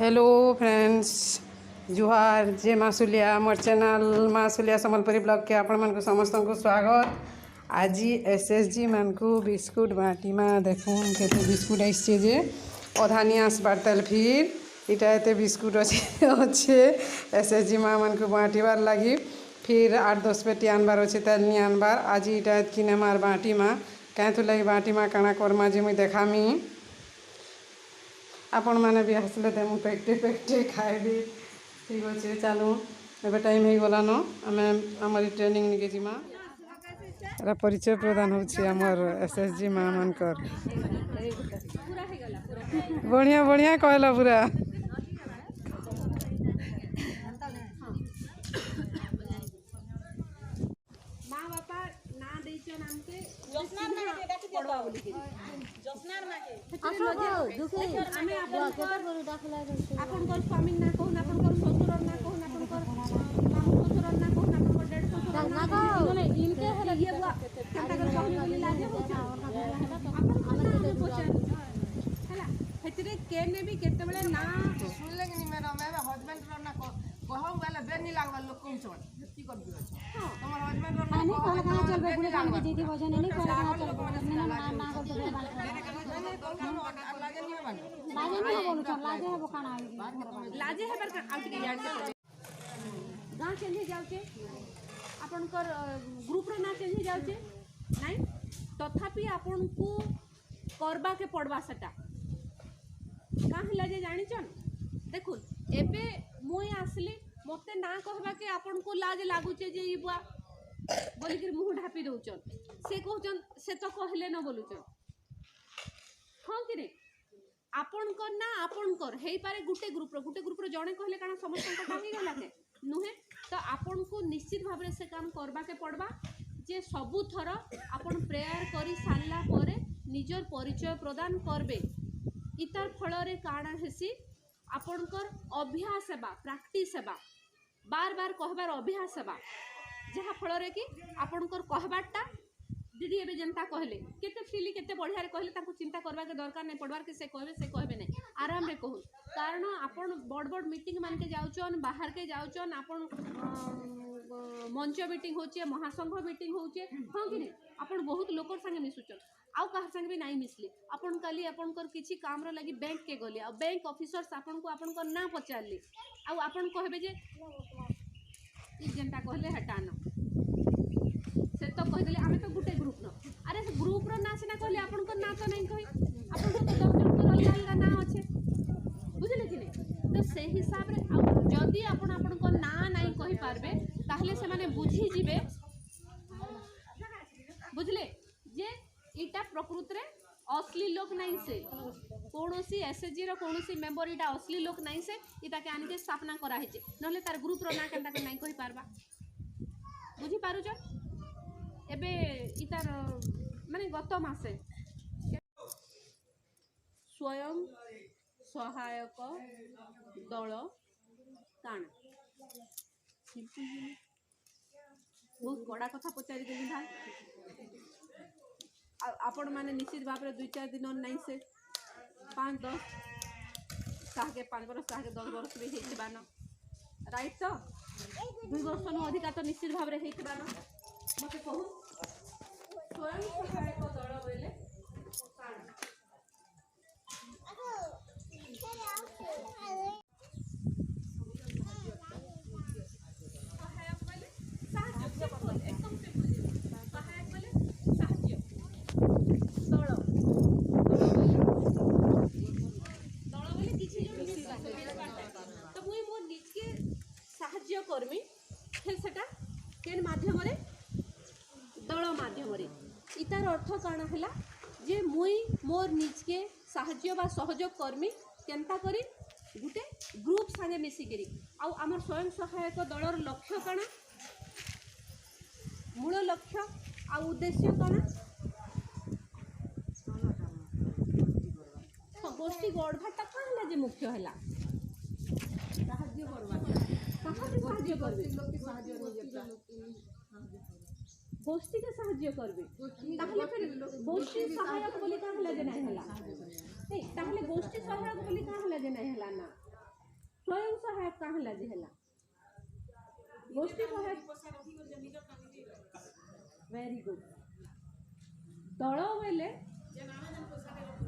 Hello friends जुहार जे मासुलिया मोर channel मासुलिया Sambalpuri blog के आपण मन को समस्त को स्वागत। आज एसएसजी मान को बिस्कुट बाटीमा देखून केते बिस्कुट आइसे जे अधा नहीं आसबार तेल फिर इटा एते बिस्कुट अच्छे अच्छे एसएसजी माँ मन को बाँटबार लगी फिर 8-10 पेटी आनबार अच्छे तेल नहीं आनबार आज इटा किने मार बाटीमा कहीं लगी बाटीमा काଣା करमा जे मुई देखामी आपण मैंने भी आसले तो मुझे पेक्टे पेक्टे खाएबी। ठीक अच्छे चलू एवं टाइम हो गलान आम आमरी ट्रेनिंग निके जीमा परिचय प्रदान होमर एसएसजी माँ मानकर बढ़िया बढ़िया कहला पूरा माँ बापा ना देइछन हमके जसनार माँ के डाकी पड़वा बोली के जसनार माँ के हमें आपन को स्वामी ना कहून आपन को ससुर ना कहून आपन को मामू ससुर ना कहून आपन को डेढ़ ससुर ना कहून इनके हला ये बुआ केनता कर कहून बोली लाजे हो आपन को पोचन हला हेतरे केने भी केते बेले ना सुनले कि मेरा मेरा हस्बैंड रो ना कहू वाला बेनी लागवा लोग कोन छ की कर दियो छ हमर हस्बैंड रो ना नहीं कल चलबे पुरे काम के दीदी भजन नहीं कल चलबे ना कर तो लागे नहीं बन लाजे नहीं बोलू छ लाजे है बकाना लाजे है पर आउट के याद गां चेंज जाउ के आपन कर ग्रुप रो ना चेंज जाउ के नहीं तथापि आपन को करबा के पड़वा सेटा का हिला जे जानि छन देखुन एबे मुई आसली मते ना कहबा के आपन को लाज लागु छे जे ई बुआ बोली के मुंह ढापी दउचन से कहउचन से तो कहले न बोलुचन हां कि रे आपन को ना आपन कर हेई पारे गुटे ग्रुप रो जणे कहले काना समस्त को टांगी गला के नुहे तो आपन को निश्चित भाबरे से काम करबा के पड़बा जे सबु थर आपन प्रेयर करी सारला परे निजर परिचय प्रदान करबे इतार फल रे काना हेसी आपनकर अभ्यास हेबा प्रैक्टिस हेबा बार बार कहबार अभ्यास हेबा जहाँ फल रे कि आपनकर कहबाटा दीदी एबे जनता कहले केते फ्रीली केते बढ़िया रे कहले ताको चिंता करबा के दरकार नहीं पड़बार के से कहबे नहीं आराम रे कहू कारण आपन बड़ बड़ मीटिंग मान के जाउचन बाहर के जाउचन आपन मंच मीटिंग होचे महासंघ मीटिंग होचे हां कि नहीं आपन बहुत लोकर संगे मिसुचन आउ कहा संग भी नहीं मिसली अपन काली अपन कर किछि काम रो लगी बैंक के गली आ बैंक ऑफिसर्स अपन को ना पचारली आउ अपन कहबे जे ई जनता कहले हटाना से तो कह देले हमें तो गुटे ग्रुप न अरे से ग्रुप रो ना सिना कहले अपन को ना तो नहीं कहि अपन को 10 जन को अलग अलग ना अच्छे बुझले कि नहीं तो से हिसाब रे आउ जदी अपन को ना नहीं कहि पारबे ताहले से माने बुझी जिवे बुझले जे इटा प्रकृत रे असली लोक नहीं से कोनोसी एसएसजी रो कोनोसी मेंबर इटा असली लोक नहीं से इटा के आनि के स्थापना करा हेचे नले तार ग्रुप रो ना केनता के नहीं कहि पारबा बुझी पारु छ एबे इतार माने गत मासे स्वयं सहायक दल काण बहुत बड़ा कथा पचारि देली भाई आपण माने निश्चित भाव में 2-4 दिन नहीं से 5-10 के 5 वर्ष के 10 वर्ष भी होइबान राइट तो 2 वर्ष नु अधिका तो निश्चित भाव में होइबान मते कहू स्वयं सहायक दल बोले कर्मी फिर सेटा केन माध्यम रे दल माध्यम रे इतार अर्थ काना हला जे मुई मोर निज के साहाय्य बा सहयोग कर्मी केनता करी गुटे ग्रुप संगे मिसी करी आ हमर स्वयं सहायक दलर लक्ष्य काना मूल लक्ष्य आ उद्देश्य काना गोष्ठी गढ़भाटा का हला जे मुख्य हला साहाय्य करबा साहाय्य करबे गोष्ठी के साहाय्य करबे ताहले फिर गोष्ठी सहायक बोली का हला जे नहीं हला ए ताहले गोष्ठी सहायक बोली का हला जे नहीं हला ना स्वयं सहायक कहाँ लगे है गोष्ठी सहायक वेरी गुड दल बेले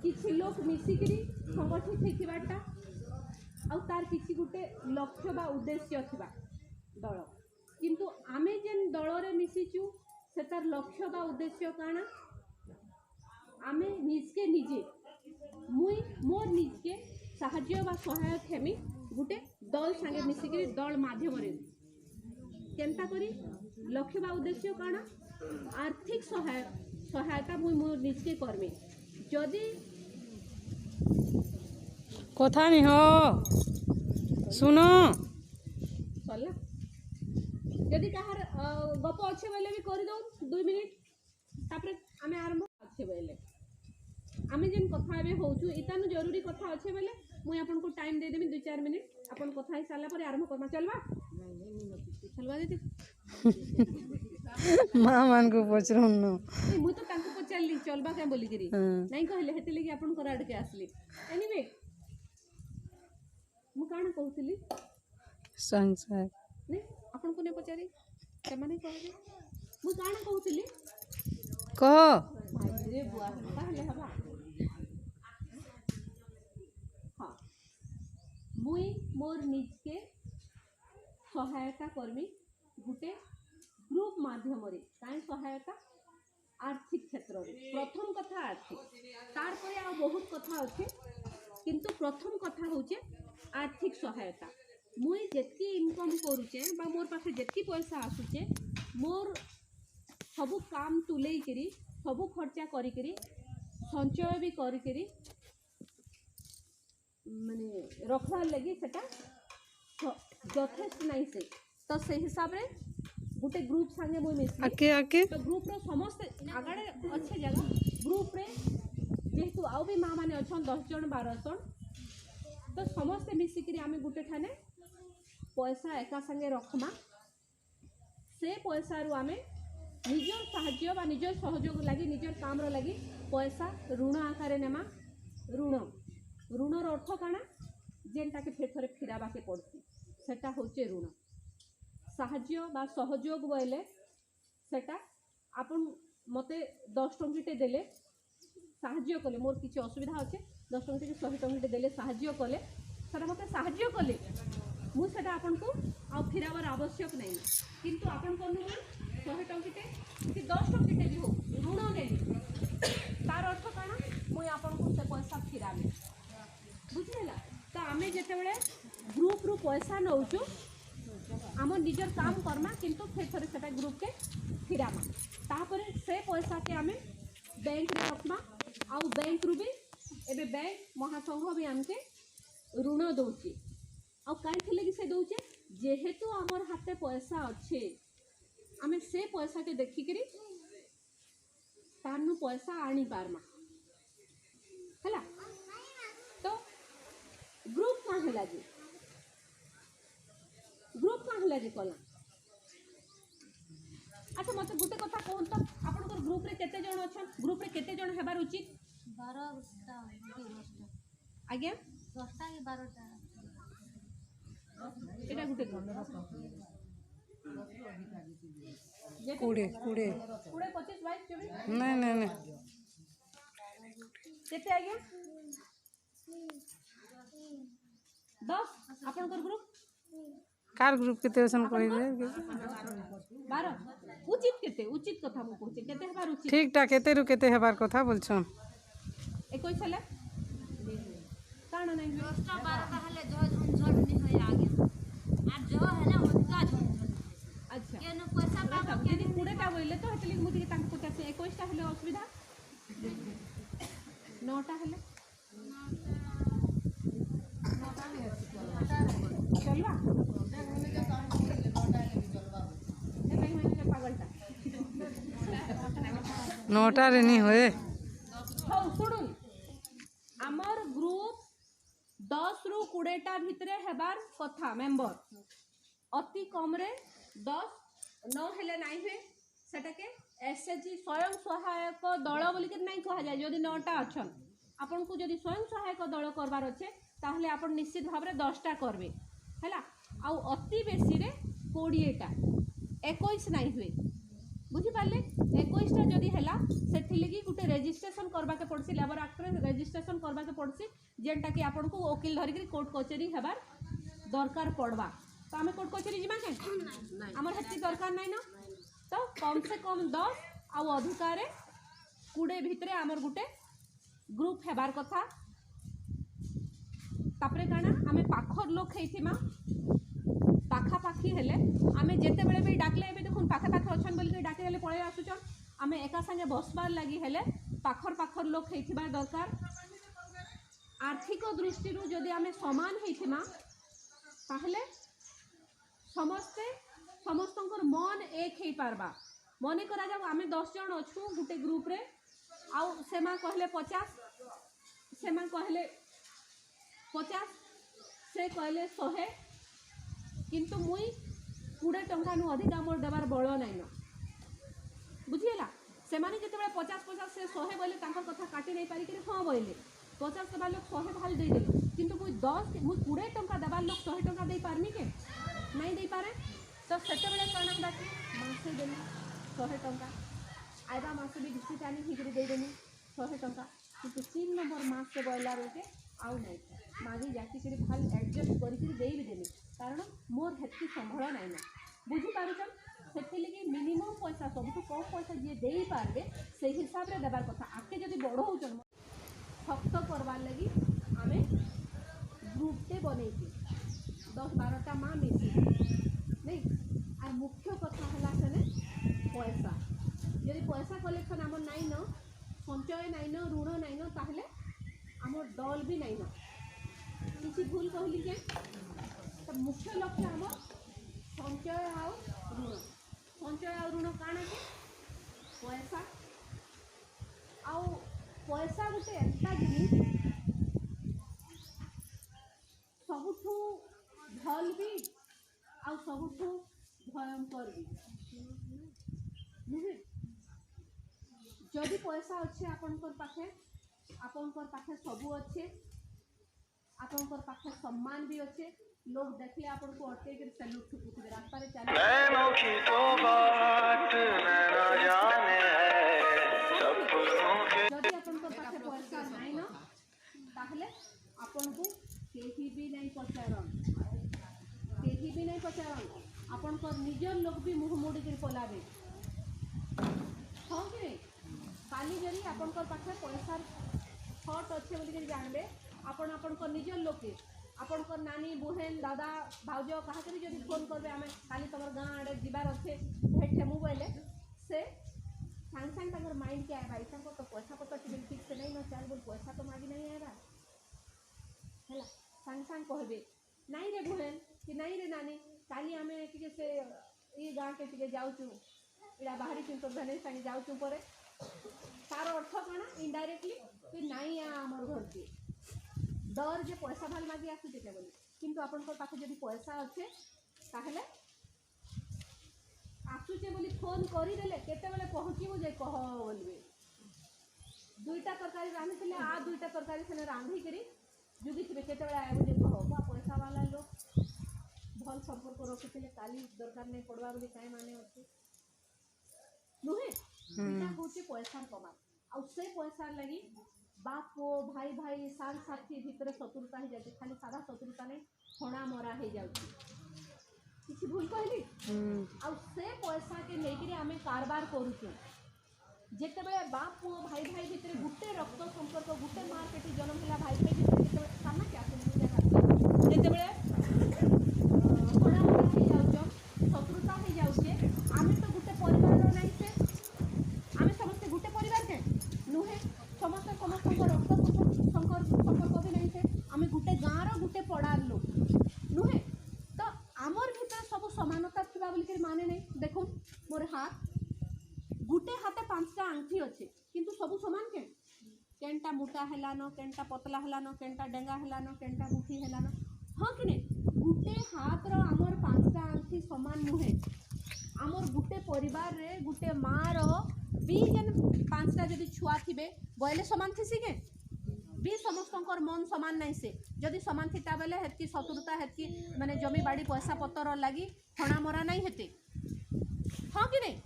किसी लोग मिसिकी संगठित होइबाटा आउ तार किसी गोटे लक्ष्य बा उद्देश्य थिबा दल किंतु आमे जेन दल रे मिसिचु से तार लक्ष्य बा उद्देश्य काना आमे निजके निजे मुई मोर निजके साहाय्य बा सहायक हेमी गोटे दल संगे मिसिकी दल माध्यम रे केनता करी लक्ष्य बा उद्देश्य काना आर्थिक सहायता मुई मोर निजके करमी जदि कथा नहीं हो सुनो सरला जदि कहार गप अच्छे बेले भी कर दो 2 मिनिट तापर आमे आरंभ अच्छे बेले आमे जेन कथा एबे होचु इतानु जरूरी कथा अच्छे बेले मुई आपन को टाइम दे देमी 2-4 मिनिट अपन कथा ही साला पर आरंभ करमा चलबा दीदी माँ मान को पचरम न मु तो तांको पचारली चलबा के बोली करी नहीं कहले हेते लगी आपन को आड़ के आसली एनीवे मु काना कहउतली संसार नहीं आपन को ने पचारी से माने कहबे मु काना कहउतली कह रे बुआ कहले हबा हां मुई मोर निज के सहायता कर्मी गुटे ग्रुप माध्यम रे काई सहायता आर्थिक क्षेत्र रे प्रथम कथा आर्थिक तार परे आ बहुत कथा अछि किंतु प्रथम कथा होचे आर्थिक सहायता मुई जेतकी इनकम करूचे बा मोर पाखे जेतकी पैसा आसुचे मोर सबु काम तुलेई करी सबु खर्चा करी करी संचय भी करी करी माने रखवार लगी सेटा यथेष्ट नहीं से तो से हिसाब रे गोटे ग्रुप संगे मुई मिसली आके आके तो ग्रुप रो समस्त आगाड़े अच्छे जगह ग्रुप रे जेहेतु आउ भी माँ माने अच्छन 10 जन 12 जन तो समस्ते मिसिकी आमे गोटे ठाने पैसा एका संगे रखमा से पैसा रु आमे निजर साहाय्य बा निजर सहयोग लगी निजर काम रो लगी पैसा ऋण आकार नेमा ऋणर अर्थ काना जेनटा के फेर थरे फिराबा के पड़ती सेटा होचे ऋण साहाय्य बा सहयोग बोले सेटा आपन मते 10 टंकीटे देले साहाय्य कले मोर किसी असुविधा अच्छे 10 टंकी 100 टंकीटे देले साहाय्य कले सेटा मते साहाय्य कले मु सेटा आपन को आ फिरावर आवश्यक नहीं किंतु आपन कोनु 100 टंकीटे कि 10 टंकीटे भी हो ऋण नेली तार अर्थ काना मुई आपन को से पैसा फिराबे बुझिला तो आमे जेते बेले ग्रुप रु पैसा नउचु आम निजर काम करमा किंतु फिर थोड़े सेटा ग्रुप के फिरामा तापरे से पैसा के आमे बैंक रे रखमा आउ बैंक रु भी एबे बैंक महासंघ भी आमके ऋण दउची आउ काई थिले कि से दउचे जेहेतु हमर हाथे पैसा अच्छे आमे से पैसा के देखि करी तारनु पैसा आनी पारमा हला तो ग्रुप का हला जी ग्रुप का हला जी कला अच्छा मते गुटे कथा कोन तो आपनकर ग्रुप रे केते जण अछन ग्रुप रे केते जण हेबार उचित 12टा आज्ञा 10टा कि 12टा एटा गुटे कुड़े 25 22 24 नहीं नहीं नहीं केते आज्ञा 10 आपनकर ग्रुप कार ग्रुप के तेसन कहि दे 12 उचित कथा मु कहते केते हेबार उचित ठीक टा केते रु केते हेबार कथा बोलछन 21 हले काना नहीं 10टा 12टा हले जो झंझट नहीं होय आगे आ जो हले उनका झंझट अच्छा केनो पैसा पाबो यदि 20टा बोइले तो हेतली मुति के तांको पचास 21टा हले असुविधा 9टा हले चलवा पागलटा 9टा रे नहीं होए हौ सुनुन आमर ग्रुप 10 रु 20टा भितरे हेबार कथा मेंबर अति कम रे 10 न हेले नहीं हुए सेटा के एसएचजी स्वयं सहायक दल बोली के नहीं कहा जाए जदि 9टा अछन आपन को जदि स्वयं सहायक दल करबार अच्छे ताहले आपन निश्चित भाव रे 10टा करबे है आउ अति बेसी रे 20टा 21 नहीं हुए बुझिपारे 21टा जदि है से लगी गोटे रेजिस्ट्रेशन करवा के पड़सी लेबर एक्ट रे रेजिस्ट्रेशन करवा के पड़सी जेनटा कि आपन को वकील धरिक कोर्ट कचेरी हेबार दरकार पड़वा तो आम कोर्ट कचेरी जीमा के आमर हेती दरकार नहीं ना तो कम से कम 10 आउ अधिकार 20 भितर आमर गोटे ग्रुप हेबार कथा तापरे काना आमे पाखर लोक हेथिमा पाखापाखी हेले आमे जेते बेले भी डाकले एबे देखुन पाखापाखी अछन बोल के डाके हेले पळे आसुचन आमे एका संगे बसबार लागि हेले पाखर लोक हेथिबा दरकार आर्थिक दृष्टि जदि आमे समान हेथिमा ताहले समस्ते समस्तंकर मन एक हेई पारबा मने करा जाऊ आमे 10 जन अछु गुटे ग्रुप रे आउ सेमा कहले 50 सेमा कहले 50 से कहले 100 किंतु मुई 20 टंका नु अधिक मोर देवार बल नाइन बुझीला से माने जते 50 से 100 बोले तांकर कथा काटी नहीं पारी कि हाँ बोले 50 देवार लोग 100 भाल दे देले किंतु मुई 10 मुई 20 टंका देवार लोग 100 टंका दे पारनी के नहीं दे पारे तो सेते बेले काना बाकी मासे देली 100 टंका आइबा मासे भी डिस्ट्रिक्ट आनी हिगरी दे देनी 100 टंका किंतु 3 नंबर मास से बोला रोके आउ नहीं मागी जाती कि भाल एडजस्ट करके दे भी देनी कारण मोर हेती संभल नाई ना बुझीपार से लगे मिनिमम पैसा सब कम पैसा जी दे पारे से हिसाब से देवार कथा आगे जब बड़ हो शक्त करवार लगी आम ग्रुपटे बनई 10-12टा माँ मिसी नहीं आर मुख्य कथा है सेने पैसा जब पैसा कलेक्शन आम नाई न संचय नाई न ऋण नाई न ताहले आमर दल भी नाई न किसी भूल कहली के तो मुख्य लक्ष्य आम संचय आ ऋण काण के पैसा आउ पैसा गोटे एंता जिनिस सबुठू भल भी आउ सबुठू भयंकर भी नुहे जदि पैसा अच्छे आपनकर पाखे सबू अच्छे आपनकर पाखे सम्मान भी अच्छे लोग देखले आपन को अटके के सैल्यूट ठुकुते रास्ता रे चले नैनों की तो बात नैना जाने है सपनों के जदि आपनकर पाखे पैसा नहीं ना ताहले आपन को केही भी नहीं पचारन आपनकर निजर लोग भी मुँह मोड़ी कर पलाबे हाँ कि काली जरी आपनकर पाखे पैसा थट अच्छे बोलिक जानबे आपण आपनकर निजर लोग के आपनकर नानी बहन दादा भाउज कहा जब फोन करबे आम खाली तुम गाँ आड़े जबार अच्छे भेटेमु बोले से सांग सांग तक माइंड के आएगा इतना तो पैसा पत्र ठीक से नहीं ना चल बोल पैसा तो मांगी नहीं आएगा है सांग सांग कहबे नहीं रे बहन कि नहीं रे नानी काली आम टे से ये गाँ के टे जाऊँ इड़ा बाहरी तो धने सांगे जाऊँ पर तार अर्थ कण इनडायरेक्टली कि नहीं आमर घर के डर जे पैसा भाल मागी आसुचे के बोली किंतु आपनकर पाखे जदि पैसा अच्छे ताहले आसुचे बोली फोन करी देले केते बेले पहुँचीबू जे कह बोलबे 2टा तरकारी रांधिले आ 2टा तरकारी सेने रांधि करी जुगी थे केते बेले आबू जे कह बा पैसा वाला लोग भल संपर्क रखिले काली दरकार नहीं पड़वा बोली काई माने अच्छे नुहे इटा होचे पैसा कमा आ से पैसा लगी बाप को भाई भाई साल साथी भितर शत्रुता हो जाए खाली सादा शत्रुता नहीं हणा मरा हो जाए किसी भूल कहली आउ से पैसा के लेकिन आम कारबार करुचु जिते बड़े बाप को भाई भाई भितर गोटे रक्त संपर्क गोटे मार पेटी जन्म है भाई भाई भितर सामना क्या जिते बड़े हणा मरा हो जाऊन शत्रुता हो जाऊे आम तो गोटे परिवार नहीं से आम समस्ते गोटे परिवार के नुहे समस्त रक्त संपर्क भी नहीं थे आम गोटे गाँव गोटे पड़ार लोग नुहे तो आमर भीतर सब समानता थी बोलिक माने नहीं देखो मोर हाथ गोटे हाथे 5टा आंगठी अच्छे किंतु सब समान केनटा मोटा हेलान केनटा पतला हेलान केनटा डेंगा हेलान केनटा मुठी हेलान हाँ कि नहीं गोटे हाथ आमर 5टा आंगठी समान नुहे आमर गोटे परिवार रे गोटे माँ रो भी जेन 5टा जदि छुआ थे बोले समान थी के भी समस्तंकर मन समान नहीं से जदि समान थिता बेले हेतकी शत्रुता हेतकी माने जमी बाड़ी पैसा पतर लगी हणा मरा नहीं हेते हाँ कि नहीं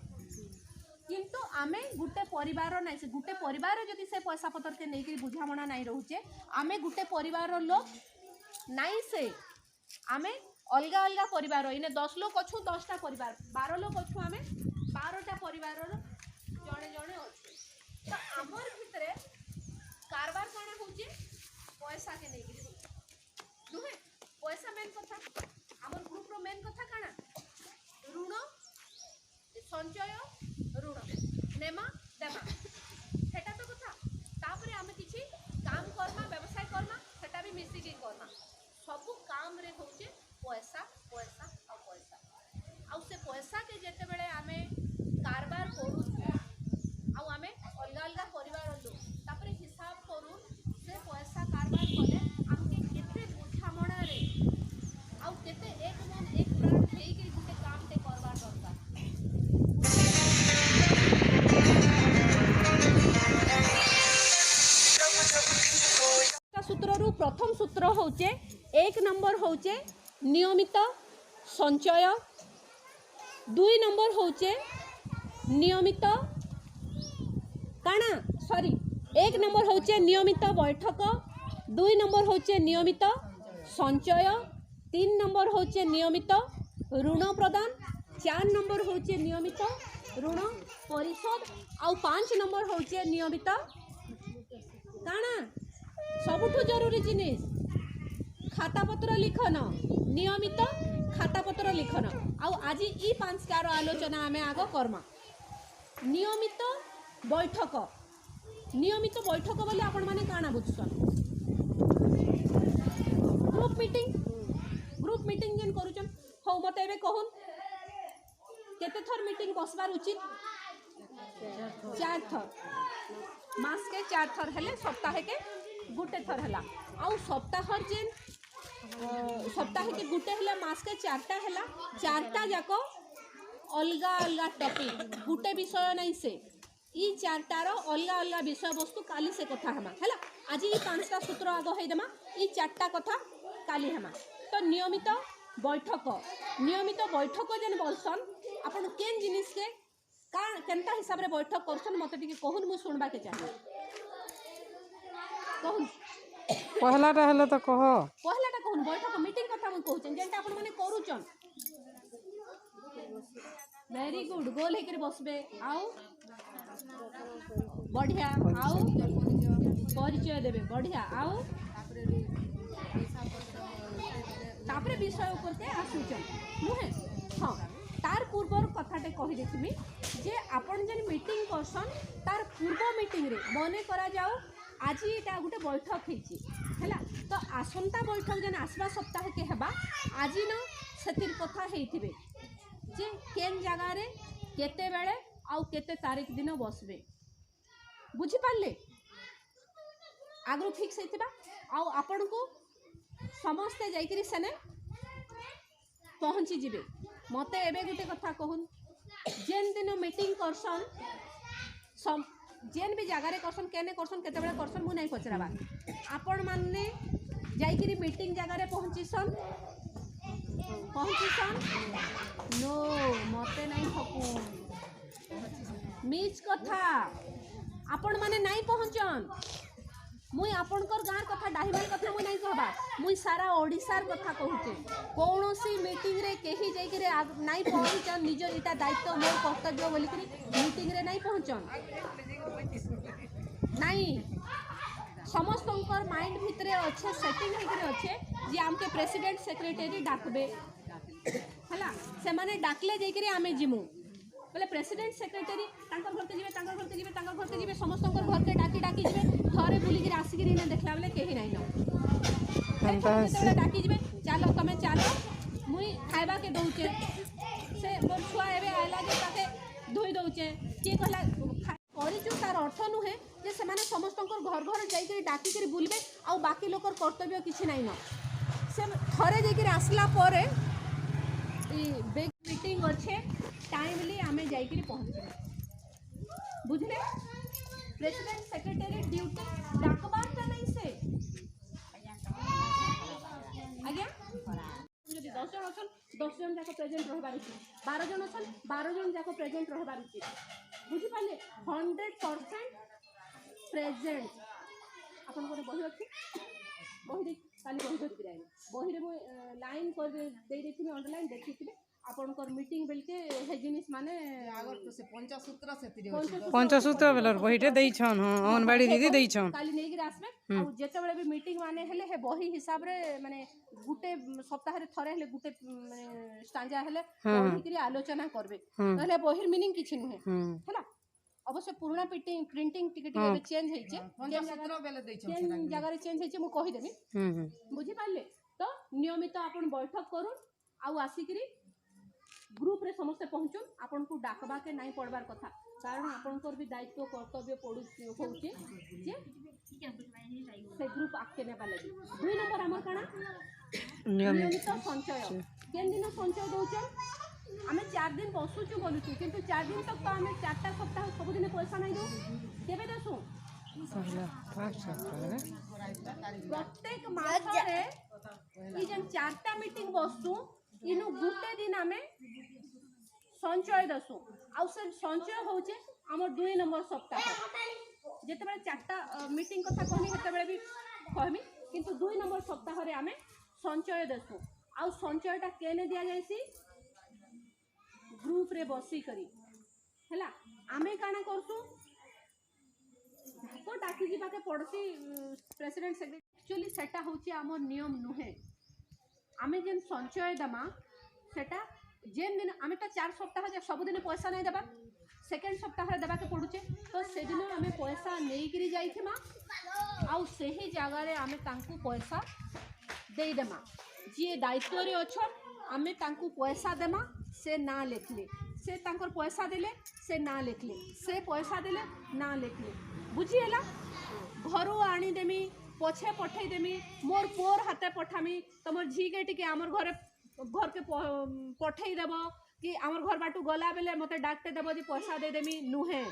किंतु आमे गुटे परिवार नहीं से गुटे परिवार जदि से पैसा पतर के नहीं बुझामणा नहीं रोचे आमे गुटे परिवार लोग नहीं से आमे अलग अलग परिवार इने 10 लोग अच्छु 10टा परिवार 12 लोग अच्छु आमे 12टा परिवार जड़े जड़े अच्छे तो आमर भितर कारबार कौन होचे पैसा के नहीं नुहे पैसा मेन कथा आमर ग्रुप रो मेन कथा काना ऋण संचय ऋण नेमा देमा सेटा तो कथा तापरे आमे किछि काम करना व्यवसाय करना सेटा भी मिसी के करना सब काम रे होचे पैसा पैसा और पैसा आउ से पैसा के जेते बेले आमे कारबार करू आउ आमे अलग अलग परिवार लोग तापरे हिसाब करू से पैसा कारबार कले हमके केते बुझामणा रे आउ केते एक मन एक प्राण हेई के गुटे काम ते करबार दरकार सूत्र रु प्रथम सूत्र होचे 1 नंबर होचे नियमित संचय 2 नंबर होचे नियमित काना सॉरी 1 नंबर होचे नियमित बैठक 2 नंबर होचे नियमित संचय 3 नंबर होचे नियमित ऋण प्रदान 4 नंबर होचे नियमित ऋण परिशोध आउ 5 नंबर होचे नियमित काना सबुठु जरूरी जिनिस खाता पत्र लिखन नियमित खाता पत्र लिखन आउ आज ई 5टार आलोचना आमे आग कर्मा नियमित बैठक बोले आपण माने काना बुझसन ग्रुप मीटिंग जेन करूचन हो मते एबे कहून केते थर मीटिंग बसबार उचित 4 थर मास के 4 थर हेले सप्ताह के गुटे थर हला आउ सप्ताह जेन सप्ताह के गुटे हला मास के 4टा हला 4टा जाको अलगा अलगा टॉपिक गुटे विषय नहीं से ई 4टार अलगा अलगा विषय वस्तु काली से कथा हमा हला आज ई 5टा सूत्र आगो हे देमा ई 4टा कथा काली हमा तो नियमित बैठक जेन बोलसन अपन केन जिनिस के का केनता हिसाब रे बैठक करसन मते टिके कहून मु सुनबा के चाहे कहून पहलाटा हेले तो कह पहलाटा कहून बैठक मीटिंग कथा मु कहूचन जेनटा अपन माने करूचन वेरी गुड गोल हेकर बसबे आउ बढ़िया आउ परिचय देबे बढ़िया आउ तापरे विषय ऊपर के आसुचन नुहे हाँ तार पूर्वर कथाटे कहि देखिमी जे आपण जेन मीटिंग करसन तार पूर्व मीटिंग रे मने करा जाओ आज एटा गुटे बैठक हेची हैला तो आसंता बैठक जेन आसबा सप्ताह के हेबा आज न सेतिर कथा हेइथिबे जे केन जगह रे केते बेले आउ केते तारीख दिन बसबे बुझी पारले आगु फिक्स हेतिबा आउ आपण को समस्ते जाइकरी सेने पहुँची जिबे मते एबे गुटे कथा कहून जेन दिन मीटिंग करसन जेन भी जगह रे करसन केने करसन केते बेले करसन मु नहीं पचराबा आपण माने जाइकरी मीटिंग जगह रे पहुँचीसन नो मते नहीं थकू मिच कथा आपण माने नहीं पहुँचन मुई आपणकर गाँव कथा डाहिमार कथा मुई नहीं कहबा मुई सारा ओडिशार कथा कहूचे कौनसी मीटिंग रे केही जाइकरे नहीं पहुँचन निज इटा दायित्व मोर कर्तव्य बोलिकरी मीटिंग रे नहीं पहुँचन नहीं समस्तंकर माइंड भितरे अच्छे सेटिंग होकर अच्छे जे आमके प्रेसिडेंट सेक्रेटरी डाकबे हला से माने डाकले जाइकरे आमे जिमु बोले प्रेसिडेंट सेक्रेटरी तांकर घर के जीवे समस्तंकर घर के डाकी जीवे थरे बुली के आसिक ने देखला बेले केही नहीं न डाकी जीवे चलो तमे चलो मुई खाइबा के दउचे से मोर छुआ एबे आइला जे ताके धोई दउचे के कहला करिजु तार अर्थ नुहे जे से माने समस्तंकर घर घर जाई के डाकी के बुलबे आ बाकी लोकर कर्तव्य किछि नहीं न से थरे जाई के आसला परे ई बिग मीटिंग अच्छे टाइमली आमे जाइकरी पहुँचे बुझले प्रेसिडेंट सेक्रेटरी ड्यूटी डाकबार तो नहीं से 10 जन जाक प्रेजेंट रहबार अछि 12 जन अछन 12 जन जाक प्रेजेंट रहबार अछि बुझि पाले 100% प्रेजेंट आपन को बही अछि बही काली बही धरि आइले बही रे लाइन कर दे देथिनि अंडरलाइन देखिथिबे आपनकर मीटिंग बेलके हे जिनिस माने आगर तो से पंचसूत्र से तिरे अछि पंचसूत्र बेलर बहीटे देइछन हाँ अंगनबाड़ी दीदी देइछन काली नेगी आसबे आ जेते बेले भी मीटिंग माने हेले हे बही हिसाब रे माने गुटे सप्ताह रे थरे हेले गुटे माने स्टांजा हेले बही करी आलोचना करबे नले बहिर मीनिंग किछि नुहे हला अवश्य पुराना प्रिंटिंग टिके टिके चेंज हेचे पंचसूत्र बेले दै छै केन जगह रे चेंज हेचे मु कहि देबी बुझि पाले तो नियमित अपन बैठक करू आ आसिकरी ग्रुप रे समस्त पहुंचू आपन को डाकबा के नहीं पड़बार कथा कारण आपनकर भी दायित्व कर्तव्य पड़ू होउचे जे से ग्रुप आके नेबा लागि 2 नंबर हमर काना नियमित संचय केन दिन संचय दउचन आमे 4 दिन बसुचु बोलुचु किंतु 4 दिन तक तो आमे 4टा सप्ताह सब दिन पैसा नहीं दो केबे देसु प्रत्येक मास रे ई जन 4टा मीटिंग बसु इनु गुटे दिन आमे संचय दसु आ से संचय होचे हमर 2 नंबर सप्ताह जेते बेले 4टा मीटिंग कथा कहनी हेते बेले भी कहमी किंतु 2 नंबर सप्ताह रे आमे संचय दसु आ संचयटा केने दिया जायसी ग्रुप रे बसी करी हैला आमे काना करसु तो डाकी जीवा के पड़सी प्रेसिडेंट सेक्रेटरी एक्चुअली सेटा होची हमर नियम नुहे आमे जेन संचय दमा सेटा जेन दिन आमे तो 4 सप्ताह जे सब दिन पैसा नहीं देबा सेकेंड सप्ताह देबा के पड़ुचे तो से दिन आमे पैसा नहीं करी जाइथिमा आउ सही जगह रे आमे तांकू पैसा दे देमा जे दायित्व रे अछन आमे तांकू पैसा देमा से ना लिखले से तांकर पैसा देले से ना लिखले से पैसा देले ना लिखले बुझी हैला घरो आनी देमी पछे पठे देमी मोर पोर हाथे पठामी तमर झी के टिके हमर घर के पठे देब कि हमर घर बाटू गला बेले मते डाकते देब जे पैसा दे देमी नुहे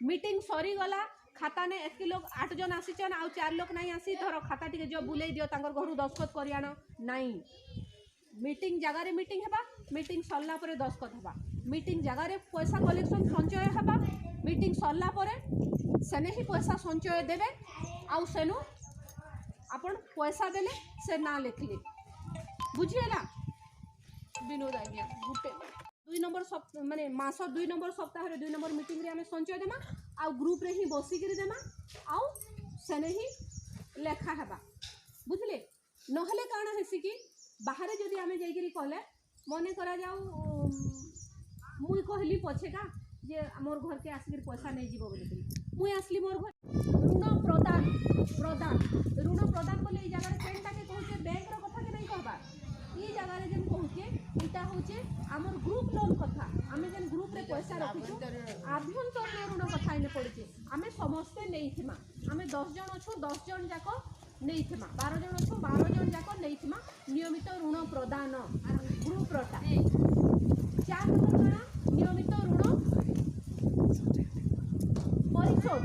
मीटिंग सरी गला खाता ने एतके लोग 8 जन आसीचन आ 4 लोग नहीं आसी धर खाता टिके जो बुलेई दियो तांकर घरु दस्खत करि आनो नहीं मीटिंग जगह रे मीटिंग हेबा मीटिंग सरला परे दस्खत हेबा मीटिंग जगह रे पैसा कलेक्शन संचय हेबा मीटिंग सरला परे सेने ही पैसा संचय देबे आउ सेनु अपन पैसा देले से ना लिखले बुझिएला विनोद आज्ञा गुटे 2 नंबर माने मास 2 नंबर सप्ताह रे 2 नंबर मीटिंग रे हमें संचय देमा आ ग्रुप रे ही बसी करी देमा आउ सेने ही लेखा हेबा बुझले नहले काना हेसी कि बाहर जदी हमें जाई करी कहले मने करा जाऊ मुई कहली पछे का जे मोर घर के आसिक पैसा नहीं जीवो बोली मुई आसली मोर घर ऋण प्रदान बोले ई जगह रे केनटा के कहूचे बैंक रो कथा के नहीं कहबा ई जगह रे जेन कहूचे इटा होचे हमर ग्रुप लोन कथा हमें जेन ग्रुप रे पैसा रखिछु आभ्यंतर ऋण कथा इने पड़िचे हमें समस्ते नहीं थिमा हमें 10 जन अछु 10 जन जाको नहीं थिमा 12 जन अछु 12 जन जाको नहीं थिमा नियमित ऋण प्रदान ग्रुप रटा 4 नंबर काना नियमित ऋण परिशोध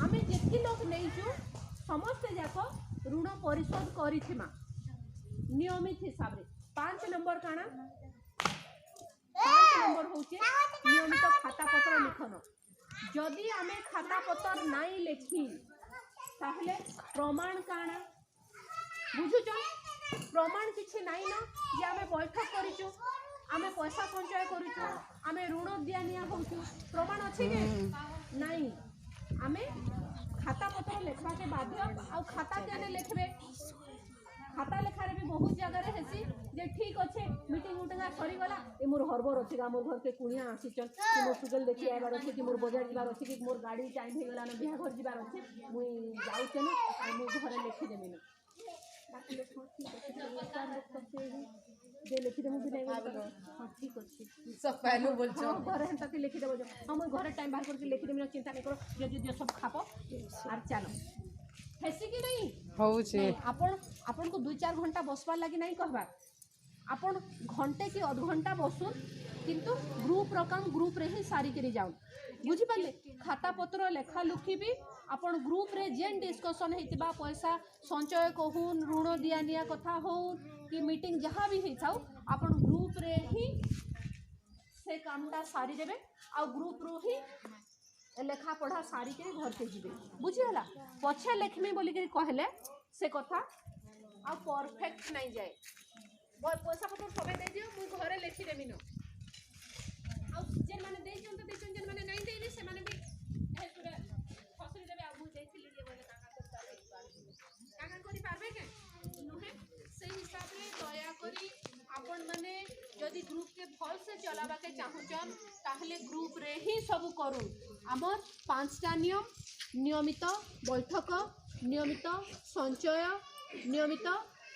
आमे जेति लोग नहींचु समस्त जाको ऋण परिशोध करिथिमा नियमित हिसाब रे 5 नंबर काना 5 नंबर होचे नियमित खाता पत्र लिखन जदि आमे खाता पत्र नहीं लिखी ताहले प्रमाण काना बुझुचो प्रमाण किछि नहीं न जे आमे बैठक करिचु आमे पैसा संचय करिचु आमे ऋण दिया निया होचु प्रमाण अछि के नहीं आमे खाता पत्र लिखवा के बाध्य आ खाता केने लिखबे खाता लेखारे भी बहुत जगह रे हेसी जे ठीक अच्छे मीटिंग उटिंग सरी गला ए मोर हरबर अछि गा मोर घर के कुनिया आसीचन कि मोर सुगल देखि आबार अछि कि मोर बजार जिबार अछि कि मोर गाड़ी टाइम हे गला न बिहा घर जिबार अछि मुई जाउचे न आ मोर घरे लिखि देमी न बाकी लेखो ठीक अछि चार लोग सबसे ही जे लिखि देमु भी नहीं हां ठीक अछि सब पहलू बोल छ घरे हंता के लिखि देबो हम घरे टाइम बाहर करके लिखि देमी न चिंता नहीं करो जे सब खापो आर चलो हेसी कि नहीं होउचे आपण को 2-4 घंटा बसवार लगी नहीं कहबा आपण घंटे की अध घंटा बसुन किंतु ग्रुप रकम ग्रुप रे ही सारी करी जाउन बुझी पाले खाता पत्र लेखा लुखी भी आपण ग्रुप रे जेन डिस्कशन हेतिबा पैसा संचय कहून ऋण दिया निया कथा हो कि मीटिंग जहाँ भी होता आपण ग्रुप रे ही से कामटा सारी देबे आ ग्रुप रो ही लेखा पढ़ा सारी के घर के जीवे बुझीगला पछे लेखमी बोली के कहले से कथा आ परफेक्ट नहीं जाए पैसा पत्र सबे दे दियो मु घरे लिखि देमी न आ जेन माने दे जंत दे जेन माने नहीं देली से माने भी हे पूरा फसरी देबे आ मु देथिली जे बोले काका करि पारबे के नुहे से हिसाब रे दया करी आपण माने यदि ग्रुप के भल से चलाबा के चाहुचन ताहले ग्रुप रे ही सब करू हमर 5टा नियम नियमित बैठक नियमित संचय नियमित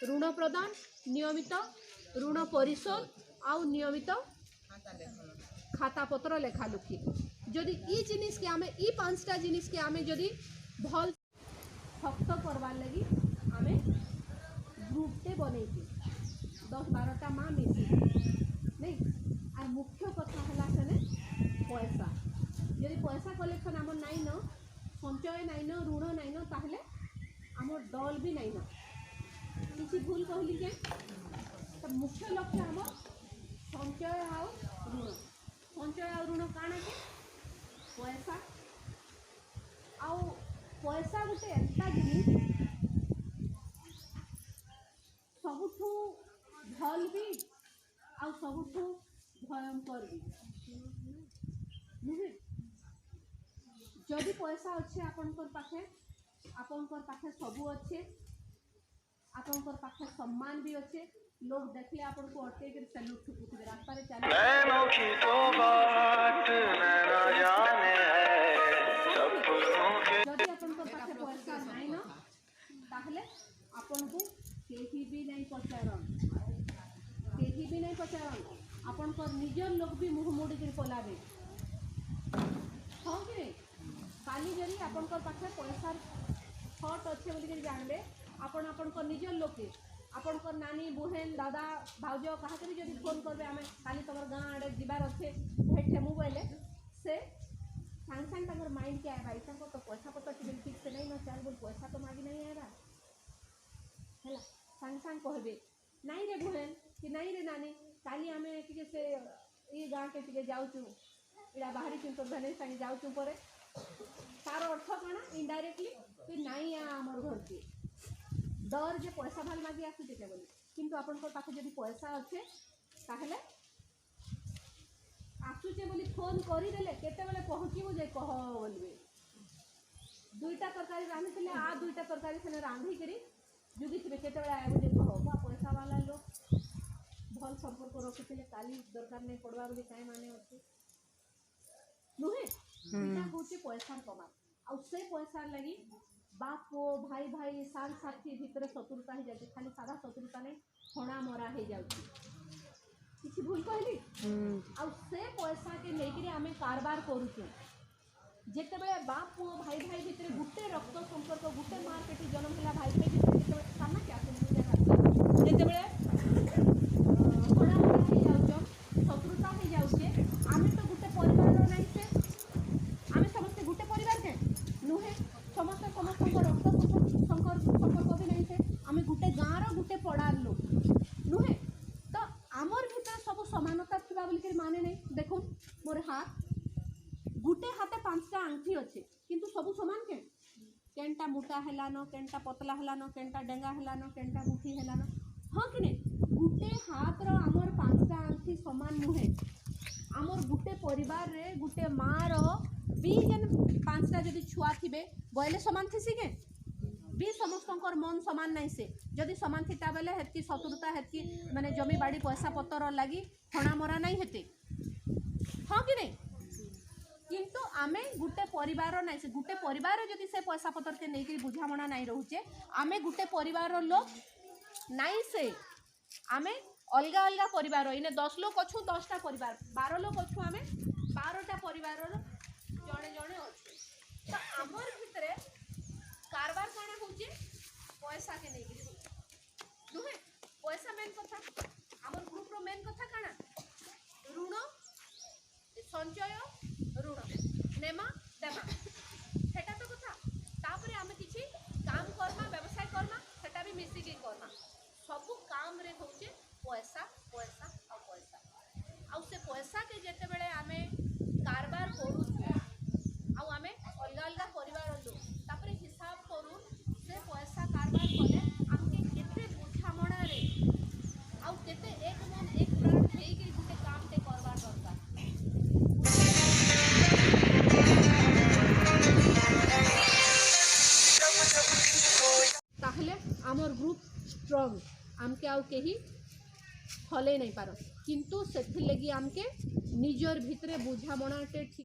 ऋण प्रदान नियमित ऋण परिशोध आउ नियमित खाता पत्र लेखा लुखी जदि ई जिनिस के आमे ई 5टा जिनिस के आमे जदि भल शक्त करवार लगी आमे ग्रुप टे बनेती 10-12टा माँ मिसी नहीं आ मुख्य कथा हला सेने पैसा यदि पैसा कलेक्शन आम नाई न संचय नाई न ऋण नाई न ताहले आम दल भी नाई न किसी भूल कहली के तो मुख्य लक्ष्य आम संचय आउ ऋण संचय आउ ऋण काଣା के पैसा आउ पैसा गोटे एंता जिनिस सबुठू भल भी आउ सबुठू भयंकर भी नुहे जदि पैसा अच्छे आपनकर पाखे सबू अच्छे आपनकर पाखे सम्मान भी अच्छे लोग देखले आपन को अटके के सैल्यूट ठुकुते रास्ता रे चले नैनों की तो बात नैना जाने है सपनों के जदि आपनकर पाखे पैसा नहीं न ताहले आपन को केही भी नहीं पचारन आपनकर निजर लोग भी मुँह मोड़ी कर पलाबे हाँ कि नहीं काली जरी आपनकर पाखे पैसा छट अच्छे बोलिक जानबे आपण आपनकर निजर लोग के आपनकर नानी बुहेन दादा भाउज कहा भी जब फोन करबे आमे खाली तमर गाँ आड़े जीवार अच्छे भेटे मोबाइल से सांग सांग तमर माइंड के आए भाई तो पैसा पत्र ठीक से नहीं न चाल बोल पैसा तो मांगी नहीं आएगा है सांग सांग कहबे नहीं रे बुहेन कि नहीं रे नानी काली आमे टिके से ये गाँ के टिके जाऊचु इड़ा बाहरी चिंता धने संगे जाऊचु परे तार अर्थ काना इनडायरेक्टली कि नहीं आ हमर घर के डर जे पैसा भाल मागी आसुचे के बोली किंतु आपनकर पाखे जदि पैसा अच्छे ताहले आसुचे बोली फोन करी देले केते बेले पहुंचीबो जे कह बोलबे 2टा तरकारी रांधिले आ 2टा तरकारी सेने रांधी करी जुगी थिबे केते बेले आबो जे कह बा पैसा वाला लोग भल संपर्क रखिले काली दरकार नहीं पड़वा बोली काई माने अछि नुहे इटा होचे पैसा कमा आ से पैसा लगी बाप को भाई भाई साथ साथी भितर शत्रुता हो जाती खाली सादा शत्रुता नहीं हणा मरा हो जाती किसी भूल कहली आ से पैसा के लेकर आम कारबार करुचु जिते बड़े बाप को भाई भाई भितर गोटे रक्त संपर्क गोटे मार पेटी जन्म है भाई भाई भितर सामना क्या जिते बड़े हणा मरा हो जाऊन शत्रुता हो जाऊे आम तो गोटे परिवार नहीं से आम समस्ते गोटे परिवार के नुहे समस्त समस्त रक्त संपर्क भी नहीं थे आम गोटे गाँव रोटे पड़ार लोग नुहे तो आमर भीतर सब समानता थी बोलिक माने नहीं देखो मोर हाथ गोटे हाथे 5टा आंठी अच्छे किंतु सब समान के केनटा मोटा हेलान केनटा पतला हेलान केनटा डेंगा हेलान केनटा मुठी हेलान हाँ कि नहीं गोटे हाथ रो आमर 5टा आंठी समान नुहे आमर गोटे परिवार रे गोटे माँ रो भी जेन 5टा जदि छुआ थिबे बोले समान थी के भी समस्त मन समान नहीं से जदि समान थीटा बेले हेतकी शत्रुता हेतकी माने जमी बाड़ी पैसा पतर लगी हणा मरा नहीं हेते हाँ कि नहीं किंतु आमे गोटे परिवार नहीं से गोटे परिवार जदि से पैसा पतर के नहीं बुझामणा नहीं रोचे आमे गोटे परिवार लोग नहीं से आमे अलग अलग परिवार इने 10 लोग अच्छु 10टा परिवार 12 लोग अच्छु आमे 12टा परिवार जड़े जड़े अच्छे तो आमर भितर कारबार काना होचे पैसा के नहीं नुहे पैसा मेन कथा आमर ग्रुप रो मेन कथा काना ऋण संचय ऋण नेमा देमा सेटा तो कथा तापरे आमे किछि काम करना व्यवसाय करना सेटा भी मिसी के करना सब काम रे आमर ग्रुप स्ट्रंग आमके आउ कहीं हले नहीं पार किंतु से लगी आमके निजर भितरे बुझामणाटे ठीक